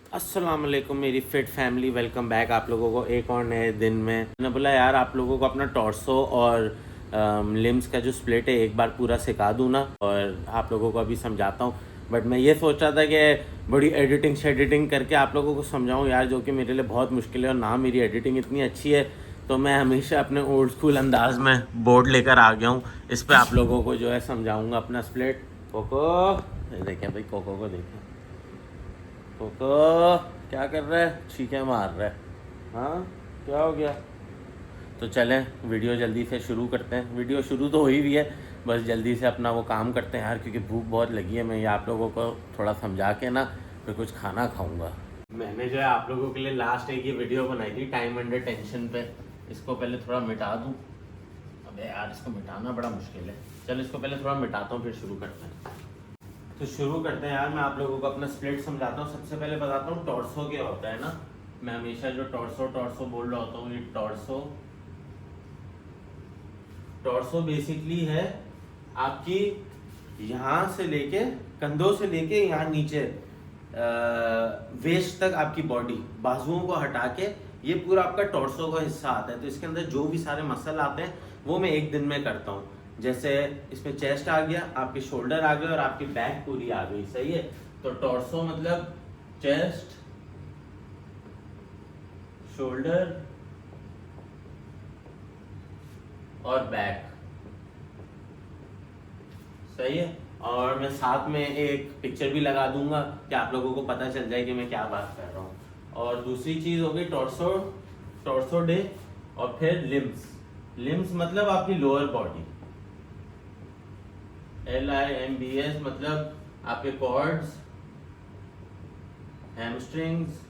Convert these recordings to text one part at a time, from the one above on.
अस्सलाम वालेकुम मेरी फिट फैमिली, वेलकम बैक आप लोगों को एक और नए दिन में। मैंने बोला यार आप लोगों को अपना टॉर्सो और लिम्स का जो स्प्लिट है एक बार पूरा सिखा दूँ ना, और आप लोगों को अभी समझाता हूँ। बट मैं ये सोच रहा था कि बड़ी एडिटिंग शेडिटिंग करके आप लोगों को समझाऊँ यार, जो कि मेरे लिए बहुत मुश्किल है और ना मेरी एडिटिंग इतनी अच्छी है। तो मैं हमेशा अपने ओल्ड स्कूल अंदाज में बोर्ड लेकर आ गया हूँ, इस पर आप लोगों को जो है समझाऊँगा अपना स्प्लिट। कोको देखें भाई, कोको को देखें। कोको क्या कर रहा है, छींके मार रहा है। हाँ क्या हो गया? तो चलें वीडियो जल्दी से शुरू करते हैं। वीडियो शुरू तो हुई भी है, बस जल्दी से अपना वो काम करते हैं यार, क्योंकि भूख बहुत लगी है। मैं ये आप लोगों को थोड़ा समझा के ना फिर कुछ खाना खाऊंगा। मैंने जो है आप लोगों के लिए लास्ट एक ये वीडियो बनाई थी टाइम अंडर टेंशन पे। इसको पहले थोड़ा मिटा दूँ। अबे यार इसको मिटाना बड़ा मुश्किल है। चल इसको पहले थोड़ा मिटाता हूँ फिर शुरू करते हैं। तो शुरू करते हैं यार। मैं आप लोगों को अपना स्प्लिट समझाता हूँ। सबसे पहले बताता हूँ टॉर्सो क्या होता है ना। मैं हमेशा जो टॉर्सो टॉर्सो बोल रहा होता हूँ, ये टॉर्सो टॉर्सो बेसिकली है आपकी यहाँ से लेके कंधों से लेके यहाँ नीचे वेस्ट तक आपकी बॉडी, बाजुओं को हटा के ये पूरा आपका टॉर्सो का हिस्सा आता है। तो इसके अंदर जो भी सारे मसल आते हैं वो मैं एक दिन में करता हूँ। जैसे इसमें चेस्ट आ गया, आपके शोल्डर आ गए और आपकी बैक पूरी आ गई। सही है। तो टॉर्सो मतलब चेस्ट, शोल्डर और बैक। सही है। और मैं साथ में एक पिक्चर भी लगा दूंगा कि आप लोगों को पता चल जाए कि मैं क्या बात कर रहा हूँ। और दूसरी चीज हो गई टॉर्सो, टॉर्सो डे। और फिर लिम्स, लिम्स मतलब आपकी लोअर बॉडी। LIMBS मतलब आपके कॉर्ड्स, हैमस्ट्रिंग्स,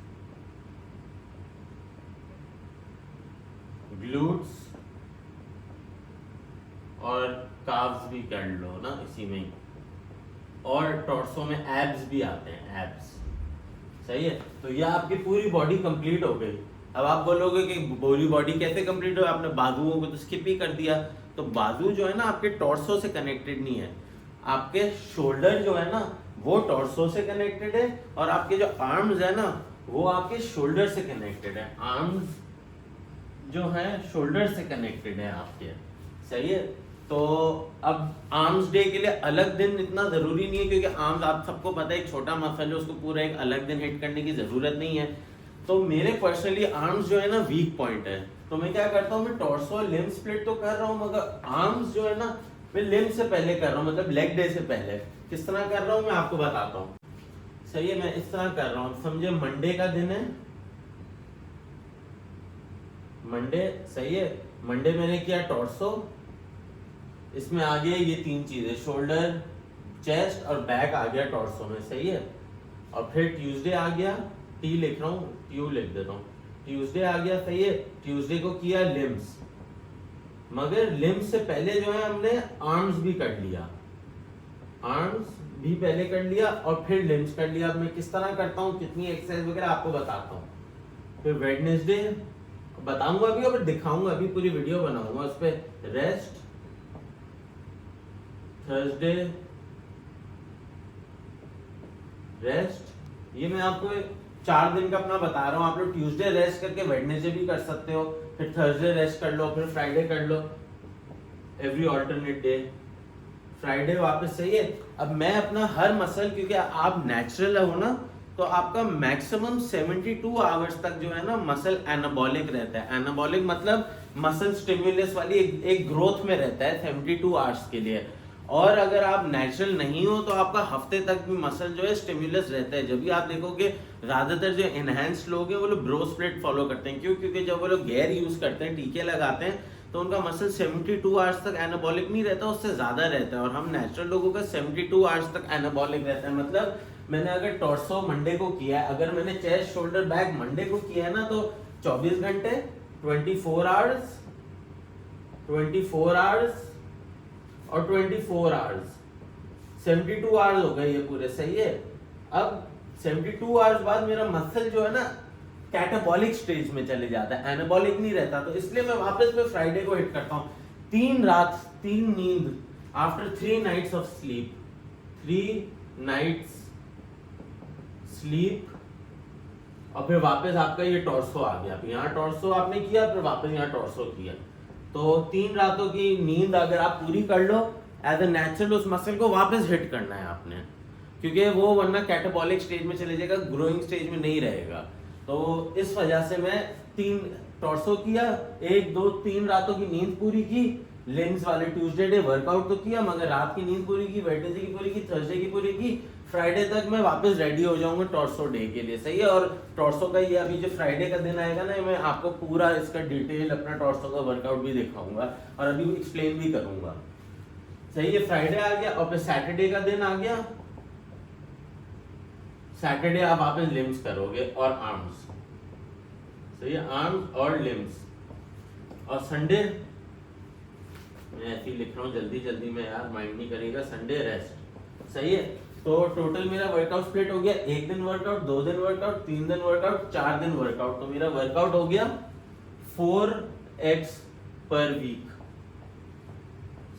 ग्लूट्स और काव्स भी कर लो ना इसी में ही। और टॉर्सो में एब्स भी आते हैं, एब्स। सही है। तो ये आपकी पूरी बॉडी कंप्लीट हो गई। अब आप बोलोगे कि पूरी बॉडी कैसे कंप्लीट हो, आपने बाजुओं को तो स्किप ही कर दिया। तो बाजू जो है ना आपके टॉर्सो से कनेक्टेड नहीं है। आपके शोल्डर जो है ना वो टॉर्सो से कनेक्टेड है, और आपके जो आर्म्स है ना वो आपके शोल्डर से कनेक्टेड है। आर्म्स जो है शोल्डर से कनेक्टेड है आपके। सही है। तो अब आर्म्स डे के लिए अलग दिन इतना ज़रूरी नहीं है, क्योंकि आर्म्स आप सबको पता है एक छोटा मसल है, उसको पूरा एक अलग दिन हिट करने की ज़रूरत नहीं है। तो मेरे पर्सनली आर्म्स जो है ना वीक पॉइंट है। तो मैं क्या करता हूँ, मैं टॉर्सो लिम्ब स्प्लिट तो कर रहा हूँ, मगर आर्म्स जो है ना मैं लिम्ब से पहले कर रहा हूँ, मतलब लेग डे से पहले। किस तरह कर रहा हूँ मैं आपको बताता हूँ। सही है। मैं इस तरह कर रहा हूँ, समझे मंडे का दिन है, मंडे। सही है। मंडे मैंने किया टॉर्सो, इसमें आ गया ये तीन चीजें, शोल्डर, चेस्ट और बैक आ गया टॉर्सो में। सही है। और फिर ट्यूसडे आ गया, टी लिख रहा हूँ, ट्यू लिख देता हूँ, ट्यूसडे आ गया। सही है। ट्यूसडे को किया लिम्स, मगर लिम्स से पहले जो है हमने आर्म्स भी कर लिया, आर्म्स भी पहले कर लिया और फिर लिम्स कर लिया। अब मैं किस तरह करता हूँ, कितनी एक्सरसाइज वगैरह आपको बताता हूँ। फिर वेडनेसडे बताऊंगा अभी, और दिखाऊंगा अभी, पूरी वीडियो बनाऊंगा उस पर। Rest, Thursday rest. ये मैं आपको 4 दिन का अपना बता रहा हूँ। आप लोग ट्यूसडे रेस्ट करके वेडनेसडे भी कर सकते हो, फिर थर्सडे रेस्ट कर लो, फिर फ्राइडे कर लो, एवरी ऑल्टरनेट डे। फ्राइडे वापस। सही है। अब मैं अपना हर मसल, क्योंकि आप नेचुरल हो ना, तो आपका मैक्सिमम 72 आवर्स तक जो है ना मसल एनाबॉलिक रहता है। एनाबॉलिक मतलब मसल स्टिमुलस वाली एक ग्रोथ में रहता है 72 आवर्स के लिए। और अगर आप नेचुरल नहीं हो तो आपका हफ्ते तक भी मसल जो है स्टिमुलस रहता है। जब भी आप देखोगे ज्यादातर जो एनहांस्ड लोग हैं वो लोग ब्रो स्प्लिट फॉलो करते हैं। क्यों? क्योंकि जब वो लोग गेयर यूज करते हैं, टीके लगाते हैं, तो उनका मसल 72 आवर्स तक एनाबॉलिक नहीं रहता, उससे ज्यादा रहता है। और हम नेचुरल लोगों का 72 आवर्स तक एनाबॉलिक रहता है। मतलब मैंने अगर टॉर्सो मंडे को किया है, अगर मैंने चेस्ट शोल्डर बैक मंडे को किया है ना, तो 24 घंटे, 24 आवर्स, 24 आवर्स और 24 आवर्स, 72 आवर्स हो गए ये पूरे। सही है। अब 72 आवर्स बाद मेरा मसल जो है ना कैटाबॉलिक स्टेज में चले जाता है, एनाबॉलिक नहीं रहता। तो इसलिए मैं वापस में फ्राइडे को हिट करता हूँ। 3 रात 3 नींद, after 3 nights of sleep, 3 nights sleep और फिर वापस आपका ये टॉर्सो आ गया, यहाँ टॉर्सो आपने किया, फिर वापस यहाँ टॉर्सो किया। तो 3 रातों की नींद अगर आप पूरी कर लो एज ए नेचुरल, उस मसल को वापस हिट करना है आपने, क्योंकि वो वरना कैटाबॉलिक स्टेज में चले जाएगा, ग्रोइंग स्टेज में नहीं रहेगा। तो इस वजह से मैं 3 टॉर्सो किया, 1 2 3 रातों की नींद पूरी की, लिम्स वाले ट्यूसडे डे वर्कआउट तो किया मगर रात की नींद पूरी की, वेडनेसडे की पूरी की, थर्सडे की पूरी की, फ्राइडे तक मैं वापस रेडी हो जाऊंगा टॉर्सो डे के लिए। सही है। और टॉर्सो का ये अभी जो फ्राइडे का दिन आएगा ना, मैं आपको पूरा इसका डिटेल अपना टॉर्सो का वर्कआउट भी दिखाऊंगा और अभी एक्सप्लेन भी करूंगा। सही है। फ्राइडे आ गया और फिर सैटरडे का दिन आ गया। सैटरडे आप वापस लिम्स करोगे और आर्म्स। सही है, आर्म्स और लिम्स। और संडे मैं ऐसे ही लिख रहा हूँ जल्दी जल्दी में यार, माइंड नहीं करेगा। Sunday rest. सही है। तो टोटल मेरा वर्कआउट स्प्लिट हो गया, 1 दिन वर्कआउट, 2 दिन वर्कआउट, 3 दिन वर्कआउट, 4 दिन वर्कआउट। तो मेरा वर्कआउट हो गया 4x पर वीक।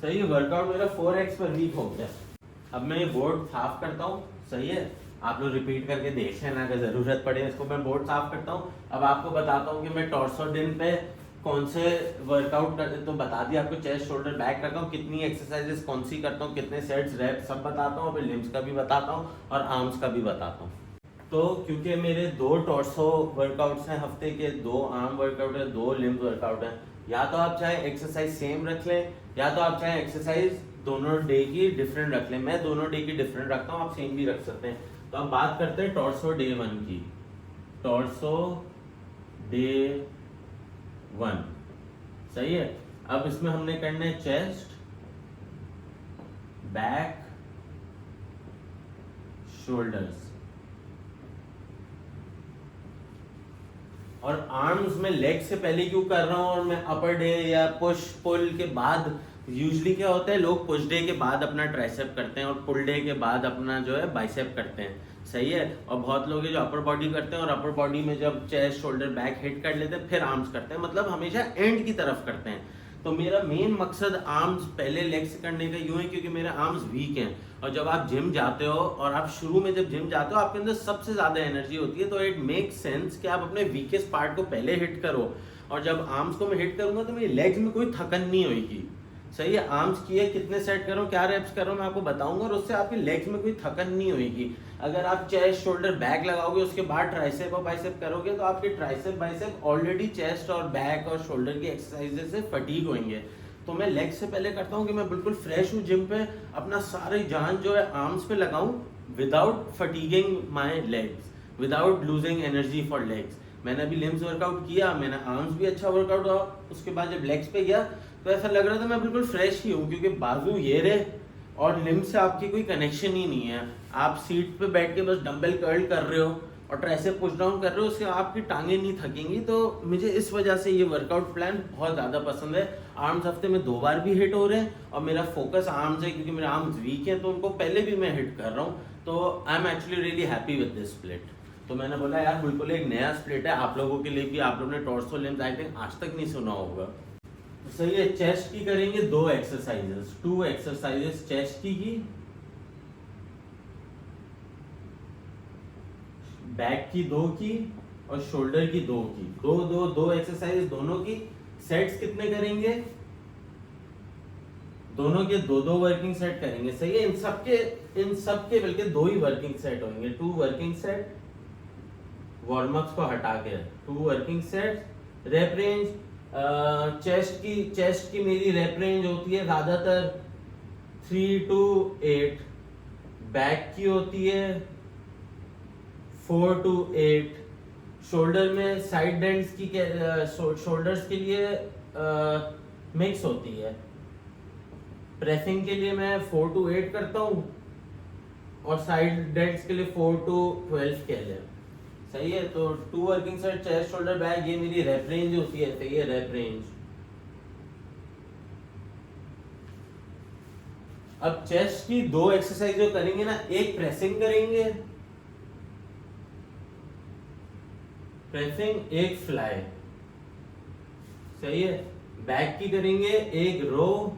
सही है, वर्कआउट मेरा 4x पर वीक हो गया। अब मैं ये बोर्ड साफ करता हूँ। सही है, आप लोग रिपीट करके देख लेना, अगर जरूरत पड़े इसको मैं बोर्ड साफ करता हूँ। अब आपको बताता हूँ कि मैं टॉर्सो दिन पे कौन से वर्कआउट करते, तो बता दिया आपको, चेस्ट शोल्डर बैक रखा हूँ, कितनी एक्सरसाइजेस कौन सी करता हूँ, कितने सेट्स रैप सब बताता हूँ, फिर लिम्स का भी बताता हूँ और आर्म्स का भी बताता हूँ। तो क्योंकि मेरे 2 टॉर्सो वर्कआउट्स हैं हफ्ते के, 2 आर्म वर्कआउट है, 2 लिम्स वर्कआउट है, या तो आप चाहे एक्सरसाइज सेम रख लें या तो आप चाहे एक्सरसाइज दोनों डे की डिफरेंट रख लें। मैं दोनों डे की डिफरेंट रखता हूँ, आप सेम भी रख सकते हैं। तो अब बात करते हैं टॉर्सो डे 1 की। Torso day 1। सही है। अब इसमें हमने करना है चेस्ट, बैक, शोल्डर्स और आर्म्स में लेग से पहले क्यों कर रहा हूं और मैं अपर डे या पुश पुल के बाद, यूजुअली क्या होता है लोग पुश डे के बाद अपना ट्राइसेप करते हैं और पुल डे के बाद अपना जो है बाइसेप करते हैं। सही है। और बहुत लोग हैं जो अपर बॉडी करते हैं और अपर बॉडी में जब चेस्ट शोल्डर बैक हिट कर लेते हैं फिर आर्म्स करते हैं, मतलब हमेशा एंड की तरफ करते हैं। तो मेरा मेन मकसद आर्म्स पहले लेग से करने का यूं है क्योंकि मेरे आर्म्स वीक हैं, और जब आप जिम जाते हो और आप शुरू में जब जिम जाते हो आपके अंदर सबसे ज्यादा एनर्जी होती है, तो इट मेक सेंस कि आप अपने वीकेस्ट पार्ट को पहले हिट करो। और जब आर्म्स को मैं हिट करूंगा तो मेरी लेग्स में कोई थकन नहीं होगी। सही है। आर्म्स किए कितने सेट करो, क्या रेप्स करो, मैं आपको बताऊंगा और उससे आपकी लेग्स में कोई थकन नहीं होगी। अगर आप चेस्ट शोल्डर बैक लगाओगे उसके बाद ट्राइसेप और बाइसेप करोगे तो आपके ट्राइसेप बाइसेप ऑलरेडी चेस्ट और बैक और शोल्डर की एक्सरसाइजेस से फटीग होंगे। तो मैं लेग से पहले करता हूँ कि मैं बिल्कुल फ्रेश हूँ जिम पे, अपना सारी जान जो है आर्म्स पे लगाऊं without fatiguing my legs, without losing energy for legs. मैंने अभी लिम्स वर्कआउट किया, मैंने आर्म्स भी अच्छा वर्कआउट हुआ, उसके बाद जब लेग्स पे गया तो ऐसा लग रहा था मैं बिल्कुल फ्रेश ही हूँ, क्योंकि बाजू ये रहे और लिम्स से आपकी कोई कनेक्शन ही नहीं है। आप सीट पे बैठ के बस डंबल कर्ल कर रहे हो और ट्राइसेप पुश डाउन कर रहे हो, उससे आपकी टांगें नहीं थकेंगी। तो मुझे इस वजह से ये वर्कआउट प्लान बहुत ज़्यादा पसंद है। आर्म्स हफ्ते में 2 बार भी हिट हो रहे हैं और मेरा फोकस आर्म्स है क्योंकि मेरे आर्म्स वीक हैं, तो उनको पहले भी मैं हिट कर रहा हूँ। तो I am actually really happy with this split. तो मैंने बोला यार बिल्कुल एक नया स्प्लिट है आप लोगों के लिए भी, आप लोगों ने टॉर्सो लिम्स आई थिंक आज तक नहीं सुना होगा। तो सही है। चेस्ट की करेंगे 2 एक्सरसाइजेस, 2 एक्सरसाइजेस चेस्ट की, बैक की 2 की और शोल्डर की 2 की। 2 एक्सरसाइज दोनों की। सेट्स कितने करेंगे? दोनों के 2 वर्किंग सेट करेंगे। सही है। इन सबके बल्कि 2 ही वर्किंग सेट होंगे, 2 वर्किंग सेट, वार्म अप्स को हटा के 2 working set. Rape range chest की मेरी रेप रेंज होती है ज्यादातर 3 to 8, बैक की होती है 4 to 8, शोल्डर में साइड बेंड्स की शोल्डर्स के लिए मिक्स होती है। प्रेसिंग के लिए मैं 4 to 8 करता हूँ और साइड बेंड्स के लिए 4 to 12 के लिए। सही है। तो 2 working set chest shoulder back, ये मेरी रेप रेंज होती है। सही है, रेप रेंज। अब चेस्ट की 2 एक्सरसाइज जो करेंगे ना, एक प्रेसिंग करेंगे, प्रेसिंग, एक फ्लाई। सही है। बैक की करेंगे एक रो,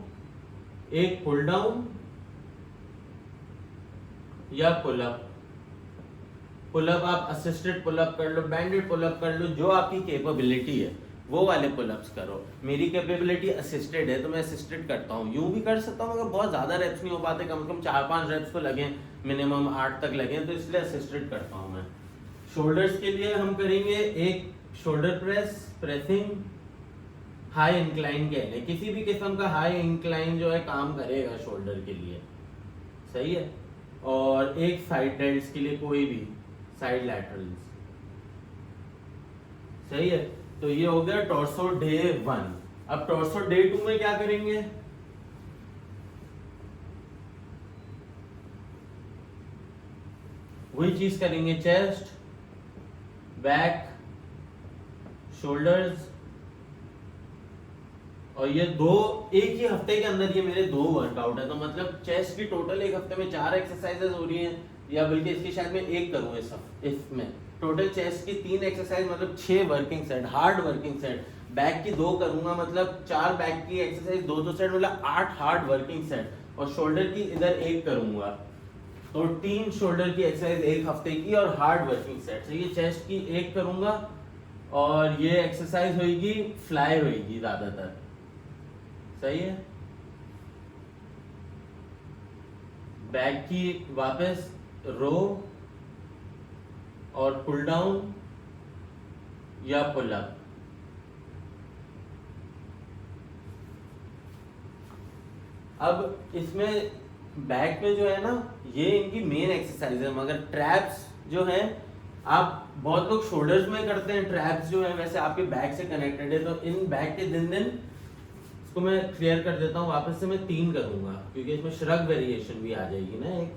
एक पुल डाउन या पुल अप। पुलअप आप असिस्टेड पुलअप कर लो, बैंडेड पुलअप कर लो, जो आपकी कैपेबिलिटी है वो वाले पुलअप्स करो। मेरी कैपेबिलिटी असिस्टेड है तो मैं असिस्टेड करता हूँ, यूं भी कर सकता हूँ, मगर बहुत ज़्यादा रेप्स नहीं हो पाते, कम से कम 4-5 रेप्स तो लगे, मिनिमम 8 तक लगे, तो इसलिए असिस्टेड करता हूँ मैं। शोल्डर्स के लिए हम करेंगे एक shoulder press, pressing high incline के लिए, किसी भी किस्म का हाई इंक्लाइन जो है काम करेगा शोल्डर के लिए, सही है। और एक साइड डेल्ट्स के लिए कोई भी साइड लैटरल्स, सही है। तो ये हो गया टॉर्सो डे 1। अब टॉर्सो डे 2 में क्या करेंगे, वही चीज करेंगे, चेस्ट, बैक, शोल्डर्स, और ये दो एक ही हफ्ते के अंदर ये मेरे 2 वर्कआउट है। तो मतलब चेस्ट की टोटल एक हफ्ते में 4 एक्सरसाइजेस हो रही हैं, या बल्कि इसकी शायद मैं एक करूँ इसमें टोटल चेस्ट की 3 एक्सरसाइज, मतलब 6 working set, hard working set. Back की 2 करूंगा, मतलब 4 बैक की एक्सरसाइज, 2 सेट, मतलब 8 हार्ड वर्किंग सेट। और शोल्डर की इधर एक करूंगा, तो 3 शोल्डर की एक्सरसाइज एक हफ्ते की और हार्ड वर्किंग सेट। तो ये चेस्ट की एक करूंगा, और ये एक्सरसाइज होगी फ्लाई होगी ज्यादातर, सही है। बैक की वापस रो और पुल डाउन या पुल अप। अब इसमें बैक में जो है ना, ये इनकी मेन एक्सरसाइज है, मगर ट्रैप्स जो है, आप बहुत लोग शोल्डर्स में करते हैं, ट्रैप्स जो है वैसे आपके बैक से कनेक्टेड है। तो इन बैक के दिन इसको मैं क्लियर कर देता हूँ, वापस से मैं 3 करूंगा, क्योंकि इसमें श्रग वेरिएशन भी आ जाएगी ना एक,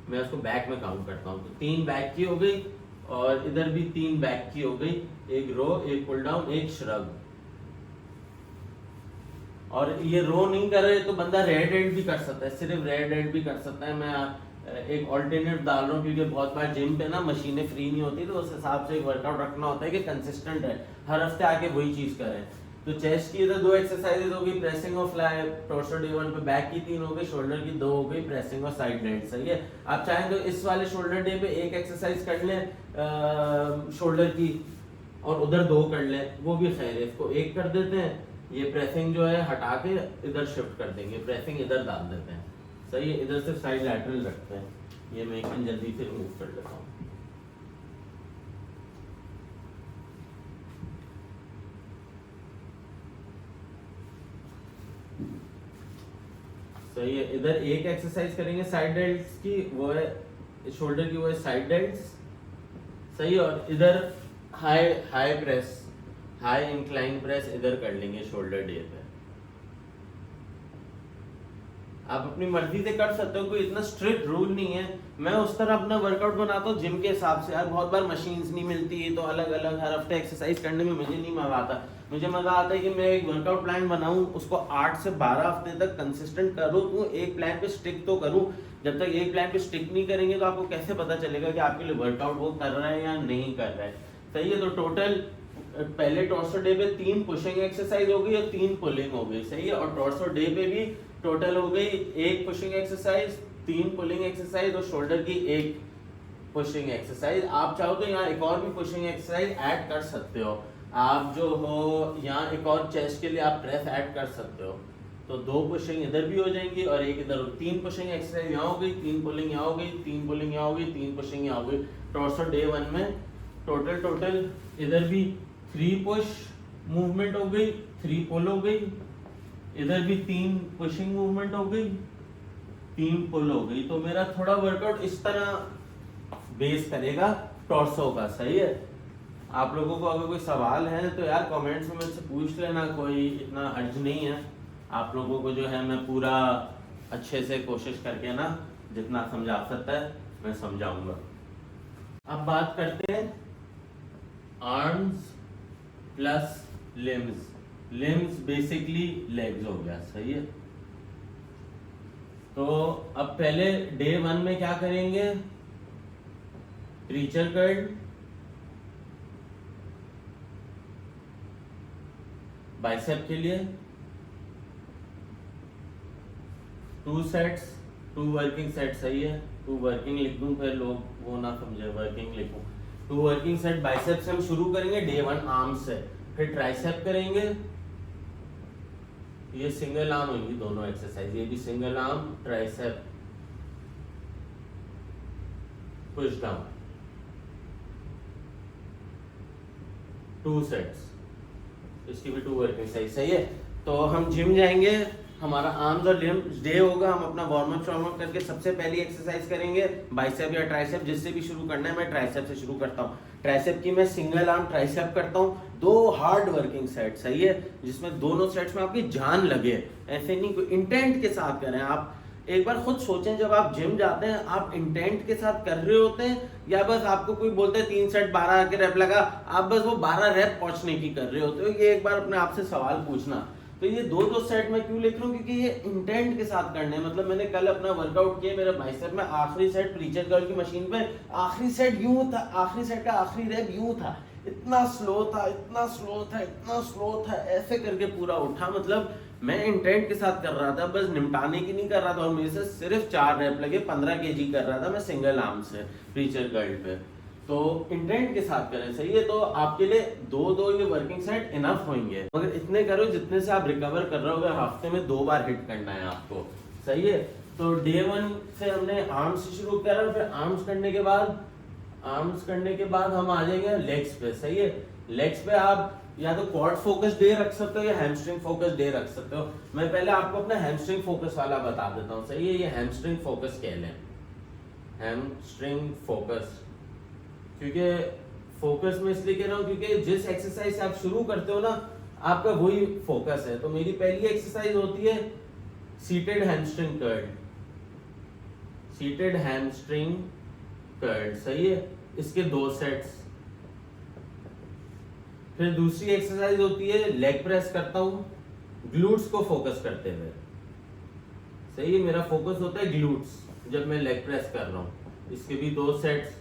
मैं उसको बैक में काउंट करता हूँ। तो 3 बैक की हो गई, और इधर भी 3 बैक की हो गई, एक रो, एक पुल डाउन, एक श्रग। और ये रो नहीं कर रहे तो बंदा रेड एंड भी कर सकता है, सिर्फ रेड एंड भी कर सकता है। मैं एक ऑल्टरनेट डाल रहा हूँ, क्योंकि बहुत बार जिम पे ना मशीनें फ्री नहीं होती, तो उस हिसाब से एक वर्कआउट रखना होता है कि कंसिस्टेंट है, हर हफ्ते आके वही चीज करें। तो चेस्ट की इधर 2 एक्सरसाइजेज हो गई, प्रेसिंग और फ्लाई, टॉर्सो डे 1 पे। बैक की 3 हो गई, शोल्डर की 2 हो गई, प्रेसिंग और साइड डेल्ट, सही है। आप चाहें तो इस वाले शोल्डर डे पे एक एक्सरसाइज कर लें शोल्डर की, और उधर 2 कर लें, वो भी खैर है। इसको 1 कर देते हैं, ये प्रेसिंग जो है हटा के इधर शिफ्ट कर देंगे, प्रेसिंग इधर डाल देते हैं, सही है। इधर से साइड लैटरल रखते हैं, ये मैं एक जल्दी से रिमूव कर लेता हूँ। सही है। इधर एक एक्सरसाइज करेंगे साइड डेल्ट्स की, वो है शोल्डर की, वो है साइड डेल्ट्स, सही है। और इधर high press, high incline press इधर कर लेंगे शोल्डर डे पे। आप अपनी मर्जी से कर सकते हो, कोई इतना स्ट्रिक्ट रूल नहीं है। मैं उस तरह अपना वर्कआउट बनाता हूँ जिम के हिसाब से। यार बहुत बार मशीन्स नहीं मिलती, तो अलग अलग हर हफ्ते एक्सरसाइज करने में मुझे नहीं मजा आता। मुझे मजा आता है कि मैं एक वर्कआउट प्लान बनाऊं, उसको 8 से 12 हफ्ते तक कंसिस्टेंट करूं, तो एक प्लान पे स्टिक तो करूं। जब तक एक प्लान पे स्टिक नहीं करेंगे तो आपको कैसे पता चलेगा कि आपके लिए वर्कआउट वो कर रहा है या नहीं कर रहा है, सही है। तो टोटल पहले टॉर्सो डे पे 3 पुशिंग एक्सरसाइज हो गई और 3 पुलिंग हो गई, सही है। और टॉर्सो डे पे भी टोटल हो गई 1 पुशिंग एक्सरसाइज, 3 पुलिंग एक्सरसाइज, और शोल्डर की 1 पुशिंग एक्सरसाइज। आप चाहो तो यहाँ एक और भी पुशिंग एक्सरसाइज ऐड कर सकते हो। आप जो हो यहाँ एक और चेस्ट के लिए आप प्रेस ऐड कर सकते हो, तो 2 पुशिंग इधर भी हो जाएंगी और एक इधर। 3 पुशिंग एक्सरसाइज यहाँ हो गई, 3 पुलिंग यहाँ हो गई, 3 पुलिंग यहाँ हो गई, 3 पुशिंग यहाँ हो गई। टॉर्सो डे 1 में टोटल इधर भी 3 पुश मूवमेंट हो गई, 3 पुल हो गई, इधर भी 3 पुशिंग मूवमेंट हो गई, 3 पुल हो गई। तो मेरा थोड़ा वर्कआउट इस तरह बेस करेगा टॉर्सो का, सही है। आप लोगों को अगर कोई सवाल है तो यार कमेंट्स में मुझसे पूछ लेना, कोई इतना अर्ज नहीं है। आप लोगों को जो है मैं पूरा अच्छे से कोशिश करके ना जितना समझा सकता है मैं समझाऊंगा। अब बात करते हैं arms plus limbs. Limbs basically legs हो गया, सही है। तो अब पहले डे 1 में क्या करेंगे, प्रीचर कर्ल, बाइसेप के लिए 2 सेट्स 2 वर्किंग सेट, सही है। 2 वर्किंग लिख दूं, फिर लोग वो ना समझे, वर्किंग लिखूं। 2 वर्किंग सेट बाइसेप से हम शुरू करेंगे, डे 1 आर्म से, फिर ट्राइसेप करेंगे, ये सिंगल आर्म होंगी दोनों एक्सरसाइज, ये भी single arm tricep push down, 2 sets, इसकी भी 2 वर्किंग एक्सरसाइज, सही है। तो हम जिम जाएंगे, हमारा आर्म्स और लिम्स डे होगा, हम अपना वार्म अप करके सबसे पहली एक्सरसाइज करेंगे बाइसेप या ट्राइसेप, जिससे भी शुरू करना है। मैं ट्राइसेप से शुरू करता हूँ। ट्राइसेप की मैं सिंगल आर्म ट्राइसेप करता हूँ, 2 हार्ड वर्किंग सेट, सही है, जिसमें दोनों सेट्स में आपकी जान लगे, ऐसे नहीं कोई इंटेंट के साथ करें। आप एक बार खुद सोचें, जब आप जिम जाते हैं आप इंटेंट के साथ कर रहे होते हैं या बस आपको कोई बोलते हैं 3 सेट 12 के रैप लगा, आप बस वो 12 रैप पहुंचने की कर रहे होते हो? ये एक बार अपने आप से सवाल पूछना। तो ये 2 सेट में क्यों लिख रहा हूँ, क्योंकि ये इंटेंट के साथ करने हैं। मतलब मैंने कल अपना वर्कआउट किया, मेरे बाइसेप में आखिरी सेट प्रीचर कर्ल की मशीन पे आखिरी सेट यूं था, आखिरी सेट का आखिरी रैप यूं था, इतना स्लो था, इतना स्लो था, इतना स्लो था, ऐसे करके पूरा उठा। मतलब मैं इंटेंट के साथ कर रहा था, बस निपटाने की नहीं कर रहा था। और मेरे से सिर्फ 4 रैप लगे, 15 kg कर रहा था मैं सिंगल आर्म से प्रीचर कर्ल पे। तो इंटेंट के साथ करें, सही है। तो आपके लिए 2 ये वर्किंग सेट इनफ होंगे, मगर इतने करो जितने से आप रिकवर कर रहे हो। हफ्ते में 2 बार हिट करना है आपको, सही है। तो डे 1 से हमने आर्म्स से शुरू करा, फिर आर्म्स करने के बाद हम आ जाएंगे लेग्स पे, सही है। लेग्स पे आप या तो क्वाड फोकस डे रख सकते हो या हैमस्ट्रिंग फोकस डे रख सकते हो। मैं पहले आपको अपना हैमस्ट्रिंग फोकस वाला बता देता हूँ, सही है। ये हैमस्ट्रिंग फोकस कह लें, हैमस्ट्रिंग फोकस, क्योंकि फोकस में इसलिए कह रहा हूँ क्योंकि जिस एक्सरसाइज से आप शुरू करते हो ना, आपका वही फोकस है। तो मेरी पहली एक्सरसाइज होती है seated hamstring curl, seated hamstring curl, सही है। इसके 2 सेट्स। फिर दूसरी एक्सरसाइज होती है लेग प्रेस करता हूं ग्लूट्स को फोकस करते हुए, सही है। मेरा फोकस होता है ग्लूट्स जब मैं लेग प्रेस कर रहा हूं। इसके भी 2 सेट्स।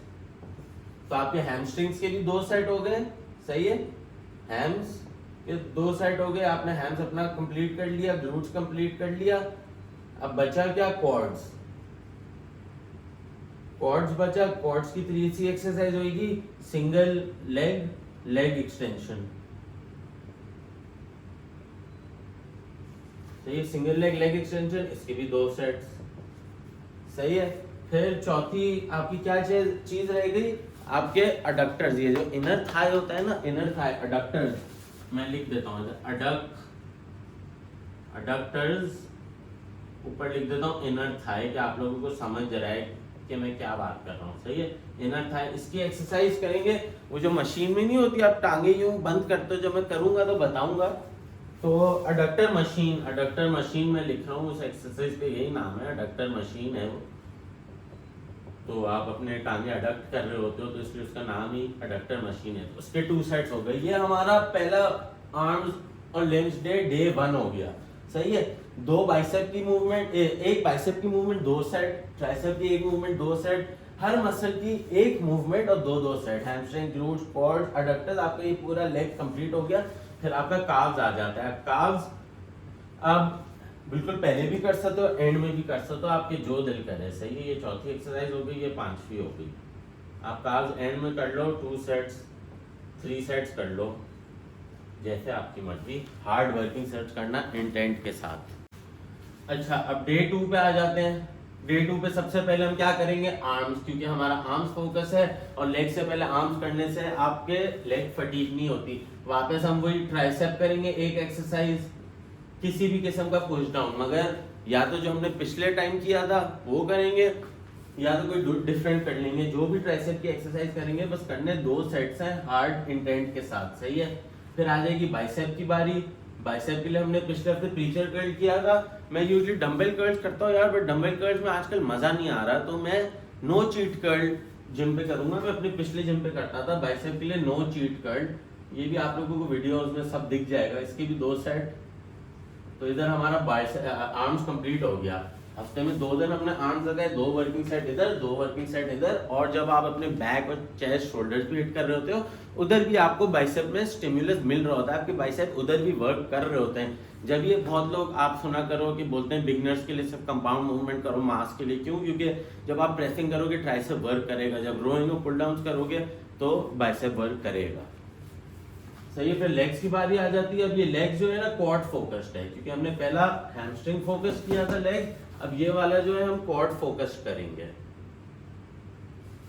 तो आपके हैमस्ट्रिंग्स के भी 2 सेट हो गए, सही है। हैम्स के 2 सेट हो गए, आपने हैम्स अपना कंप्लीट कर लिया, ग्लूट्स कंप्लीट कर लिया। अब बचा क्या, क्वाड्स। क्वाड्स बचा, क्वाड्स की 3 एक्सरसाइज होगी, सिंगल लेग एक्सटेंशन, सही है। सिंगल लेग एक्सटेंशन, इसके भी 2 सेट्स, सही है। फिर चौथी आपकी क्या चीज रह गई, आपके अडक्टर्स। ये जो इनर थाई होता है ना, इनर थाई अडक्टर्स, मैं लिख देता हूँ अडक्टर्स, ऊपर लिख देता हूँ इनर थाई, कि आप लोगों को समझ रहा है कि मैं क्या बात कर रहा हूँ, सही है। इनर थाई, इसकी एक्सरसाइज करेंगे। वो जो मशीन में नहीं होती, आप टांगे यूं बंद करते हो, जब मैं करूंगा तो बताऊंगा। तो अडक्टर मशीन में लिख रहा हूँ, उस एक्सरसाइज का यही नाम है, अडक्टर मशीन है वो। तो आप अपने टांगे अडक्ट कर रहे होते हो, तो इसलिए उसका नाम ही अडक्टर मशीन है। तो उसके 2 सेट्स हो गए। ये हमारा पहला आर्म्स और लिम्स डे 1 हो गया, सही है। 2 बाइसेप की मूवमेंट, एक बाइसेप की मूवमेंट 2 सेट, ट्राइसेप की एक मूवमेंट 2 सेट, हर मसल की एक मूवमेंट और 2 सेट, हैमस्ट्रिंग, ग्लूट्स, क्वाड्स, अडक्टर्स। आपका ये पूरा लेग कंप्लीट हो गया। फिर आपका काव्स आ जाता है। काव्स आप बिल्कुल पहले भी कर सकते हो, एंड में भी कर सकते हो, आपके जो दिल करे, सही है। ये चौथी एक्सरसाइज हो गई, ये 5वीं हो गई। आप काव्स एंड में कर लो, 2 सेट्स, 3 सेट्स कर लो, जैसे आपकी मर्जी। हार्ड वर्किंग सेट्स करना इंटेंट के साथ। अच्छा, अब डे 2 पे आ जाते हैं। डे 2 पे सबसे पहले हम क्या करेंगे, आर्म्स, क्योंकि हमारा आर्म्स फोकस है और लेग से पहले आर्म्स करने से आपके लेग फटीग नहीं होती। वापस हम वही ट्राइसेप करेंगे, एक एक्सरसाइज, किसी भी किस्म का पुश डाउन, मगर या तो जो हमने पिछले टाइम किया था वो करेंगे या तो कोई डिफरेंट कर लेंगे। जो भी ट्राइसेप की एक्सरसाइज करेंगे, बस करने 2 सेट्स हैं हार्ड इंटेंट के साथ, सही है। फिर आ जाएगी बाइसेप की बारी। बाइसेप के लिए हमने पिछले हफ्ते प्रीचर कर्ल किया था। मैं यूजुअली डंबल कर्ल्स करता हूँ यार, बट डंबल कर्ल्स में आजकल मजा नहीं आ रहा, तो मैं नो चीट कर्ल जिम पे करूंगा। मैं अपने पिछले जिम पे करता था बाइसेप के लिए नो चीट कर्ल। ये भी आप लोगों को वीडियोस में सब दिख जाएगा। इसके भी 2 सेट। तो इधर हमारा आर्म्स कंप्लीट हो गया। हफ्ते में 2 दिन अपने आर्म्स लगाए, 2 वर्किंग सेट इधर, 2 वर्किंग सेट इधर, और जब आप अपने बैक और चेस्ट शोल्डर्स भी हिट कर रहे होते हो, उधर भी आपको बाइसेप में स्टिमुलस मिल रहा होता है, आपके बाइसेप उधर भी वर्क कर रहे होते हैं। जब ये बहुत लोग आप सुना करो कि बोलते हैं बिगनर्स के लिए सिर्फ कंपाउंड मूवमेंट करो मास के लिए, क्यों? क्योंकि जब आप प्रेसिंग करोगे ट्राइसेप वर्क करेगा, जब रोइंग और पुल डाउन करोगे तो बाइसेप वर्क करेगा। सही है। फिर लेग्स की बारी आ जाती है। अब ये लेग्स जो है ना क्वाड फोकस्ड है, क्योंकि हमने पहला हैमस्ट्रिंग फोकस किया था लेग, अब ये वाला जो है हम क्वाड फोकस्ड करेंगे।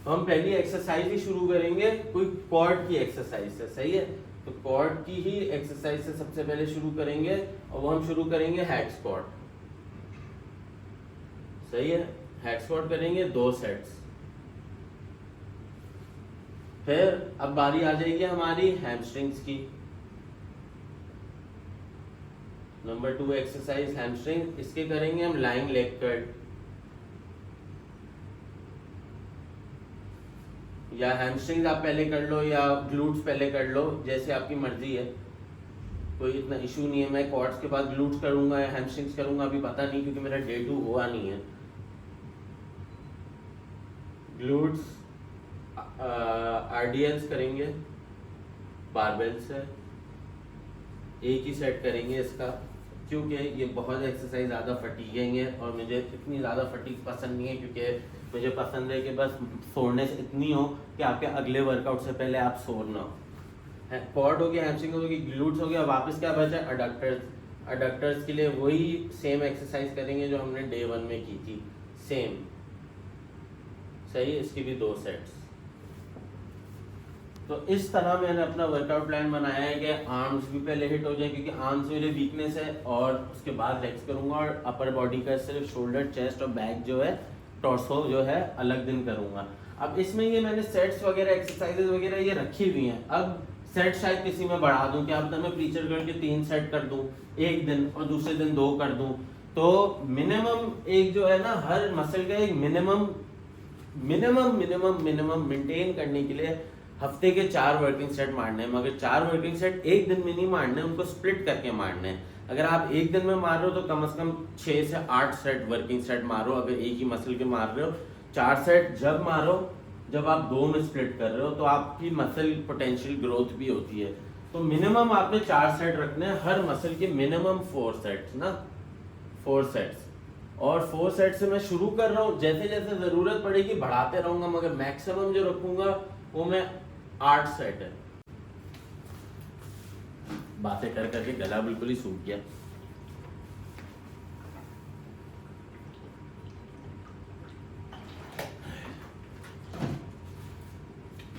हम पहली एक्सरसाइज ही शुरू करेंगे कोई क्वाड की एक्सरसाइज से, सही है। तो क्वाड की ही एक्सरसाइज से सबसे पहले शुरू करेंगे, और वो हम शुरू करेंगे हेड स्क्वाट, सही है। हेड स्क्वाट करेंगे 2 सेट्स। फिर अब बारी आ जाएगी हमारी हैमस्ट्रिंग्स की। नंबर 2 एक्सरसाइज हैमस्ट्रिंग, इसके करेंगे हम लाइंग लेग कट, या हैमस्ट्रिंग्स आप पहले कर लो या ग्लूट्स पहले कर लो, जैसे आपकी मर्जी है, कोई इतना इशू नहीं है। मैं क्वाड्स के बाद ग्लूट्स करूंगा या हैमस्ट्रिंग्स करूंगा अभी पता नहीं, क्योंकि मेरा डे 2 हुआ नहीं है। ग्लूट्स आरडीएल्स करेंगे बारबेल से, एक ही सेट करेंगे इसका, क्योंकि ये बहुत एक्सरसाइज ज़्यादा फटीगिंग है और मुझे इतनी ज़्यादा फटीग पसंद नहीं है, क्योंकि मुझे पसंद है कि बस सोरनेस इतनी हो कि आपके अगले वर्कआउट से पहले आप सोर ना हो। क्वाड हो गया, हैमस्ट्रिंग हो गई, ग्लूट्स हो गया, वापस क्या बचा? अडक्टर्स। अडक्टर्स के लिए वही सेम एक्सरसाइज करेंगे जो हमने डे 1 में की थी, सेम, सही। इसकी भी 2 सेट्स। तो इस तरह मैंने अपना वर्कआउट प्लान बनाया है कि आर्म्स भी पहले हिट हो जाए, क्योंकि आर्म्स मेरे वीकनेस है, और उसके बाद लेग्स करूंगा, और अपर बॉडी का सिर्फ शोल्डर, चेस्ट और बैक जो है, टॉर्सो जो है, अलग दिन करूंगा। अब इसमें ये मैंने सेट्स वगैरह एक्सरसाइजेज वगैरह ये रखी हुई हैं। अब सेट शायद किसी में बढ़ा दूं, क्या पता मैं प्रीचर करके 3 सेट कर दूं एक दिन और दूसरे दिन 2 कर दूं। तो मिनिमम एक जो है ना, हर मसल का एक मिनिमम मेंटेन करने के लिए हफ्ते के 4 वर्किंग सेट मारने हैं, मगर 4 वर्किंग सेट एक दिन में नहीं मारने, उनको स्प्लिट करके मारने हैं। अगर आप एक दिन में मार रहे हो तो कम से कम 6 से 8 सेट वर्किंग सेट मारो, अगर एक ही मसल के मार रहे हो। 4 सेट जब मारो जब आप 2 में स्प्लिट कर रहे हो, तो आपकी मसल पोटेंशियल ग्रोथ भी होती है। तो मिनिमम आपने 4 सेट रखने हैं, हर मसल के मिनिमम 4 सेट्स ना, 4 सेट्स। और 4 सेट से मैं शुरू कर रहा हूँ, जैसे जैसे जरूरत पड़ेगी बढ़ाते रहूंगा, मगर मैक्सिमम जो रखूंगा वो मैं 8 सेट है। बातें कर करके गला बिल्कुल ही सूख गया।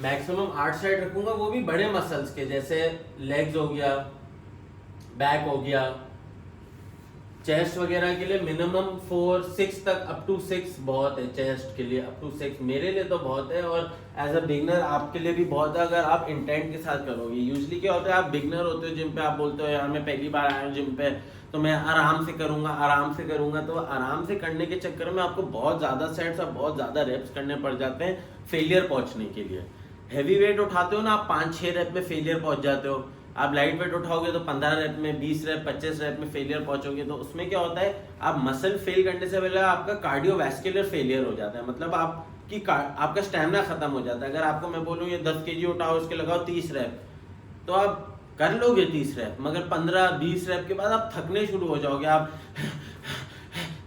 मैक्सिमम 8 सेट रखूंगा, वो भी बड़े मसल्स के, जैसे लेग्स हो गया, बैक हो गया, चेस्ट वगैरह के लिए मिनिमम 4 6 तक, अप टू 6 बहुत है चेस्ट के लिए, अप टू 6 मेरे लिए तो बहुत है, और एज अ बिगनर आपके लिए भी बहुत है अगर आप इंटेंट के साथ करोगे। यूजली क्या होता है, आप बिगनर होते हो जिम पे, आप बोलते हो यार मैं पहली बार आया हूँ जिम पे, तो मैं आराम से करूंगा, तो आराम से करने के चक्कर में आपको बहुत ज़्यादा सेट्स और बहुत ज़्यादा रेप्स करने पड़ जाते हैं फेलियर पहुँचने के लिए। हैवी वेट उठाते हो ना आप, 5-6 रेप में फेलियर पहुंच जाते हो। आप लाइट वेट उठाओगे तो 15 रेप में, 20 रेप, 25 रेप में फेलियर पहुंचोगे। तो उसमें क्या होता है, आप मसल फेल करने से पहले आपका कार्डियोवैस्कुलर फेलियर हो जाता है, मतलब आपका स्टैमिना खत्म हो जाता है। अगर आपको मैं बोलूँ ये 10 kg उठाओ, इसके लगाओ 30 रेप, तो आप कर लोगे 30 रेप, मगर 15-20 रेप के बाद आप थकने शुरू हो जाओगे, आप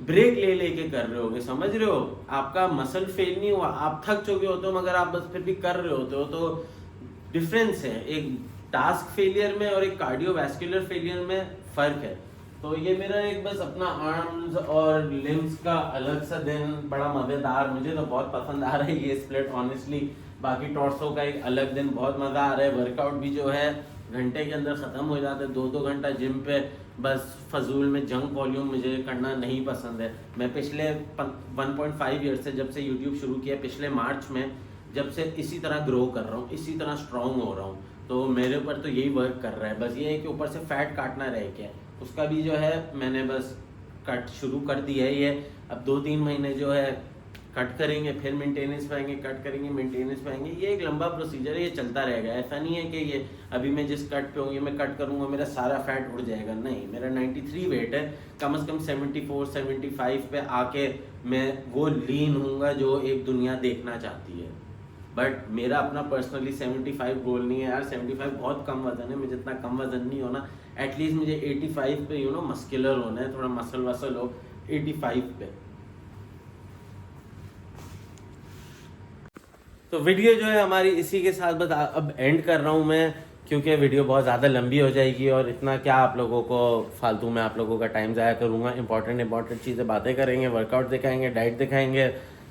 ब्रेक ले लेके कर रहे होगे, समझ रहे हो, आपका मसल फेल नहीं हुआ, आप थक चुके होते हो, मगर आप बस फिर भी कर रहे होते हो। तो डिफरेंस है, एक टास्क फेलियर में और एक कार्डियोवैस्कुलर फेलियर में फर्क है। तो ये मेरा एक बस अपना आर्म्स और लिम्स का अलग सा दिन, बड़ा मजेदार, मुझे तो बहुत पसंद आ रहा है ये स्प्लिट ऑनेस्टली। बाकी टॉर्सो का एक अलग दिन, बहुत मजा आ रहा है। वर्कआउट भी जो है घंटे के अंदर खत्म हो जाता है, 2-2 घंटा जिम पे बस फजूल में जंक वॉल्यूम मुझे करना नहीं पसंद है। मैं पिछले 1.5 ईयर से, जब से यूट्यूब शुरू किया पिछले मार्च में, जब से इसी तरह ग्रो कर रहा हूँ, इसी तरह स्ट्रॉन्ग हो रहा हूँ। तो मेरे ऊपर तो यही वर्क कर रहा है, बस ये है कि ऊपर से फैट काटना रह गया, उसका भी जो है मैंने बस कट शुरू कर दिया है। ये अब 2-3 महीने जो है कट करेंगे, फिर मेंटेनेंस पे आएंगे, कट करेंगे, मेंटेनेंस पे आएंगे। ये एक लंबा प्रोसीजर है, ये चलता रहेगा। ऐसा नहीं है कि ये अभी मैं जिस कट पे हूँ ये मैं कट करूँगा मेरा सारा फैट उड़ जाएगा, नहीं। मेरा 93 वेट है, कम से कम 74 75 पे आके मैं वो लीन हूँगा जो एक दुनिया देखना चाहती है। बट मेरा अपना पर्सनली 75 गोल नहीं है यार। 75 बहुत कम वजन है, मुझे इतना कम वजन नहीं होना। एटलीस्ट मुझे 85 पे मस्कुलर होना है, थोड़ा मसल वसल हो 85 पे। तो वीडियो जो है हमारी इसी के साथ बस अब एंड कर रहा हूँ मैं, क्योंकि वीडियो बहुत ज़्यादा लंबी हो जाएगी और इतना क्या आप लोगों को फालतू में आप लोगों का टाइम ज़ाया करूँगा। इंपॉर्टेंट चीज़ें बातें करेंगे, वर्कआउट दिखाएंगे, डाइट दिखाएंगे,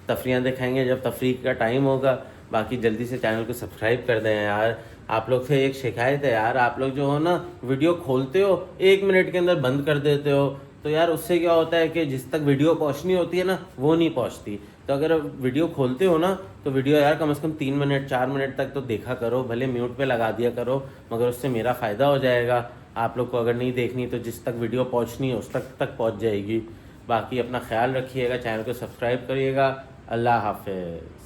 तफरियाँ दिखाएंगे जब तफरी का टाइम होगा। बाकी जल्दी से चैनल को सब्सक्राइब कर दें यार। आप लोग से एक शिकायत है यार, आप लोग जो हो ना वीडियो खोलते हो 1 मिनट के अंदर बंद कर देते हो, तो यार उससे क्या होता है कि जिस तक वीडियो पहुंचनी होती है ना वो नहीं पहुंचती। तो अगर वीडियो खोलते हो ना तो वीडियो यार कम से कम 3 मिनट 4 मिनट तक तो देखा करो, भले म्यूट पे लगा दिया करो, मगर उससे मेरा फ़ायदा हो जाएगा। आप लोग को अगर नहीं देखनी तो जिस तक वीडियो पहुंचनी है उस तक पहुंच जाएगी। बाकी अपना ख्याल रखिएगा, चैनल को सब्सक्राइब करिएगा। अल्लाह हाफिज़।